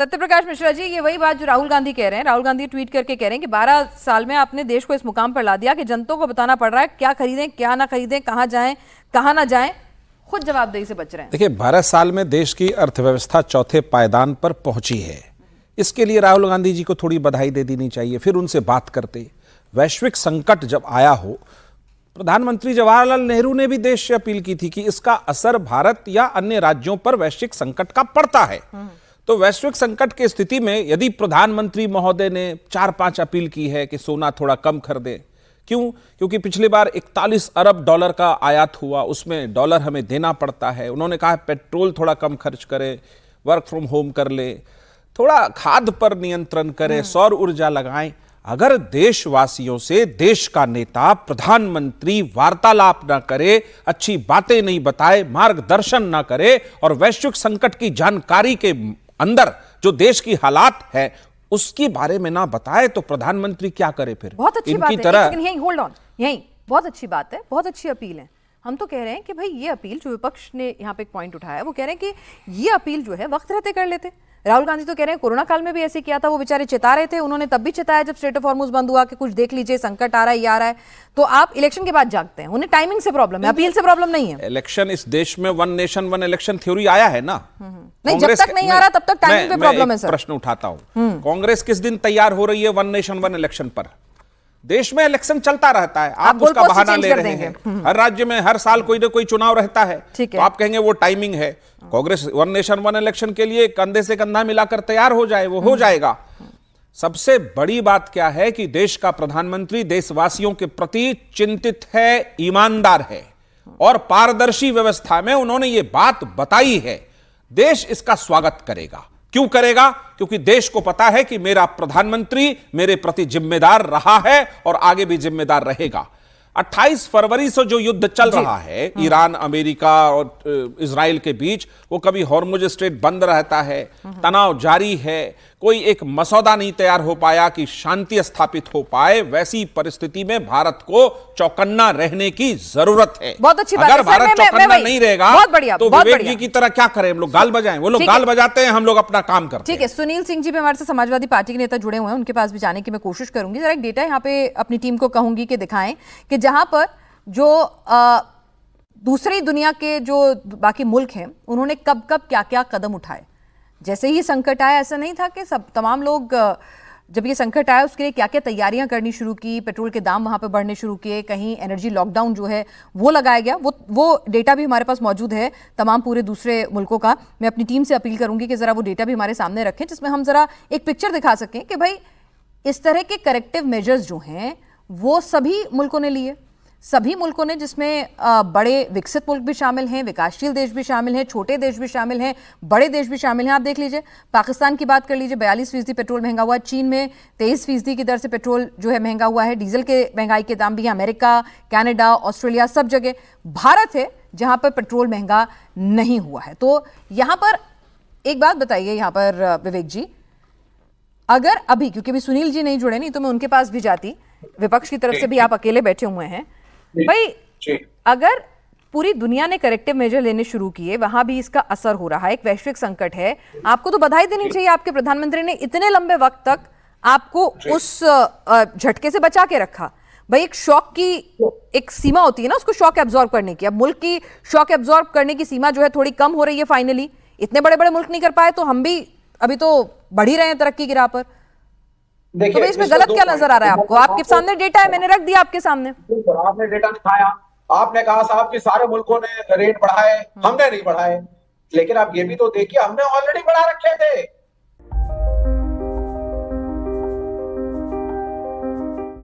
सत्यप्रकाश मिश्रा जी, ये वही बात जो राहुल गांधी कह रहे हैं। राहुल गांधी ट्वीट करके कह रहे हैं कि 12 साल में आपने देश को इस मुकाम पर ला दिया कि जनता को बताना पड़ रहा है क्या खरीदें क्या ना खरीदें, कहां जाएं कहां ना जाएं, खुद जवाबदेही से बच रहे हैं। देखिए, 12 साल में देश की अर्थव्यवस्था चौथे पायदान पर पहुंची है। इसके लिए राहुल गांधी जी को थोड़ी बधाई दे देनी चाहिए, फिर उनसे बात करते। वैश्विक संकट जब आया हो, प्रधानमंत्री जवाहरलाल नेहरू ने भी देश से अपील की थी कि इसका असर भारत या अन्य राज्यों पर वैश्विक संकट का पड़ता है। तो वैश्विक संकट की स्थिति में यदि प्रधानमंत्री महोदय ने 4-5 अपील की है कि सोना थोड़ा कम खरीदे, क्यों? क्योंकि पिछली बार 41 अरब डॉलर का आयात हुआ, उसमें डॉलर हमें देना पड़ता है। उन्होंने कहा पेट्रोल थोड़ा कम खर्च करे, वर्क फ्रॉम होम कर ले, थोड़ा खाद पर नियंत्रण करें, सौर ऊर्जा लगाएं। अगर देशवासियों से देश का नेता प्रधानमंत्री वार्तालाप ना करे, अच्छी बातें नहीं बताए, मार्गदर्शन ना करे और वैश्विक संकट की जानकारी के अंदर जो देश की हालात है उसके बारे में ना बताए, तो प्रधानमंत्री क्या करे फिर? बहुत अच्छी बात है, लेकिन यहीं होल्ड ऑन, यहीं बहुत अच्छी बात है, बहुत अच्छी अपील है। हम तो कह रहे हैं कि भाई ये अपील जो विपक्ष ने यहाँ पे एक पॉइंट उठाया, वो कह रहे हैं कि ये अपील जो है वक्त रहते कर लेते। राहुल गांधी तो कह रहे हैं कोरोना काल में भी ऐसे किया था, वो बेचारे चिता रहे थे, उन्होंने तब भी चिताया जब स्ट्रेट ऑफ हॉर्मुज बंद हुआ कि कुछ देख लीजिए संकट आ रहा है, ये आ रहा है। तो आप इलेक्शन के बाद जागते हैं, उन्हें टाइमिंग से प्रॉब्लम है, अपील से प्रॉब्लम नहीं है। इलेक्शन इस देश में one nation one election theory आया है ना। नहीं, जब तक नहीं आ रहा तब तक टाइमिंग पे प्रॉब्लम है सर। प्रश्न उठाता हूं, कांग्रेस किस दिन तैयार हो रही है वन नेशन वन इलेक्शन पर? देश में इलेक्शन चलता रहता है, आप उसका बहाना ले रहे हैं। हर राज्य में हर साल कोई ना कोई चुनाव रहता है, तो आप कहेंगे वो टाइमिंग है। Congress one nation one election के लिए कंधे से कंधा मिलाकर तैयार हो जाए, वो हो जाएगा। सबसे बड़ी बात क्या है कि देश का प्रधानमंत्री देशवासियों के प्रति चिंतित है, ईमानदार है और पारदर्शी व्यवस्था में उन्होंने ये बात बताई है। देश इसका स्वागत करेगा। क्यों करेगा? क्योंकि देश को पता है कि मेरा प्रधानमंत्री मेरे प्रति जिम्मेदार रहा है और आगे भी जिम्मेदार रहेगा। 28 फरवरी से जो युद्ध चल रहा है ईरान, अमेरिका और इजराइल के बीच, वो कभी हॉर्मुज स्ट्रेट बंद रहता है, तनाव जारी है, कोई एक मसौदा नहीं तैयार हो पाया कि शांति स्थापित हो पाए। वैसी परिस्थिति में भारत को चौकन्ना रहने की जरूरत है। बहुत अच्छी बात अगर भारत चौकन्ना नहीं रहेगा तो विवेक जी की तरह क्या करें हम लोग? गाल बजाएं? वो लोग गाल बजाते हैं, हम लोग अपना काम करते हैं। ठीक है, सुनील सिंह जी भी हमारे से समाजवादी पार्टी के नेता जुड़े हुए हैं, उनके पास भी जाने की मैं कोशिश करूंगी। जरा एक डेटा यहाँ पे अपनी टीम को कहूंगी कि दिखाएं कि जहां पर जो दूसरी दुनिया के जो बाकी मुल्क हैं उन्होंने कब कब क्या क्या कदम उठाए। जैसे ही संकट आया, ऐसा नहीं था कि सब तमाम लोग जब ये संकट आया उसके लिए क्या क्या तैयारियां करनी शुरू की, पेट्रोल के दाम वहां पे बढ़ने शुरू किए, कहीं एनर्जी लॉकडाउन जो है वो लगाया गया। वो डेटा भी हमारे पास मौजूद है तमाम पूरे दूसरे मुल्कों का। मैं अपनी टीम से अपील करूंगी कि जरा वो डेटा भी हमारे सामने रखें, जिसमें हम जरा एक पिक्चर दिखा सकें कि भाई इस तरह के करेक्टिव मेजर्स जो हैं वो सभी मुल्कों ने लिए, सभी मुल्कों ने, जिसमें बड़े विकसित मुल्क भी शामिल हैं, विकासशील देश भी शामिल हैं, छोटे देश भी शामिल हैं, बड़े देश भी शामिल हैं। आप देख लीजिए, पाकिस्तान की बात कर लीजिए, 42% पेट्रोल महंगा हुआ है। चीन में 23% की दर से पेट्रोल जो है महंगा हुआ है। डीजल के महंगाई के दाम भी हैं अमेरिका, कनाडा, ऑस्ट्रेलिया, सब जगह। भारत है जहां पर पेट्रोल महंगा नहीं हुआ है। तो यहां पर एक बात बताइए यहाँ पर विवेक जी, अगर अभी, क्योंकि अभी सुनील जी नहीं जुड़े, नहीं तो मैं उनके पास भी जाती, विपक्ष की तरफ से भी आप अकेले बैठे हुए हैं भाई, अगर पूरी दुनिया ने करेक्टिव मेजर लेने शुरू किए, वहां भी इसका असर हो रहा है, एक वैश्विक संकट है, आपको तो बधाई देनी चाहिए। आपके प्रधानमंत्री ने इतने लंबे वक्त तक आपको उस झटके से बचा के रखा। भाई एक शॉक की एक सीमा होती है ना, उसको शॉक एब्जॉर्ब करने की। अब मुल्क की शॉक एब्जॉर्ब करने की सीमा जो है थोड़ी कम हो रही है फाइनली। इतने बड़े बड़े मुल्क नहीं कर पाए तो हम भी अभी तो बढ़ ही रहे हैं तरक्की की राह पर। तो इसमें गलत क्या नजर आ रहा है आपको? आपके सामने डेटा है, मैंने रख दिया आपके सामने। आपने डेटा दिखाया, आपने कहा साहब कि सारे मुल्कों ने रेट बढ़ाए, हमने नहीं बढ़ाए। लेकिन आप ये भी तो देखिए, हमने ऑलरेडी बढ़ा रखे थे।